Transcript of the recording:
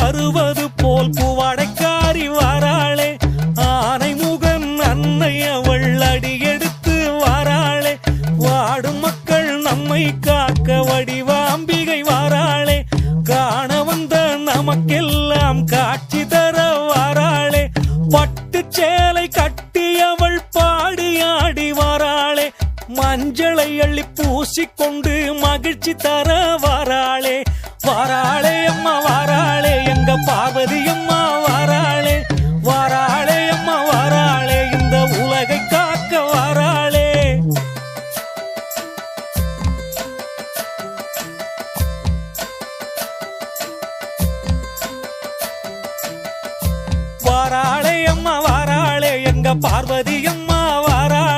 வருவது போல் பூவாடைக்காரி வாராளே, ஆனை முகன் அன்னை அவள் அடியெடுத்து வாராளே, வாடும் மக்கள் நம்மை காக்க வடிவாம்பிகை வாராளே, காண வந்த நமக்கெல்லாம் காட்சி தர வாராளே, பட்டு சேலை கட்டி அவள் பாடி ஆடி வாராளே, மஞ்சளை அள்ளி பூசிக்கொண்டு மகிழ்ச்சி தர வாராளே, வாராளே அம்மா வாராளே, எங்க பார்வதி அம்மா வாராளே, வாராளே அம்மா வாராளே, இந்த உலகை காக்க வாராளே. வாராளே அம்மா வாராளே, எங்க பார்வதி அம்மா வாராளே.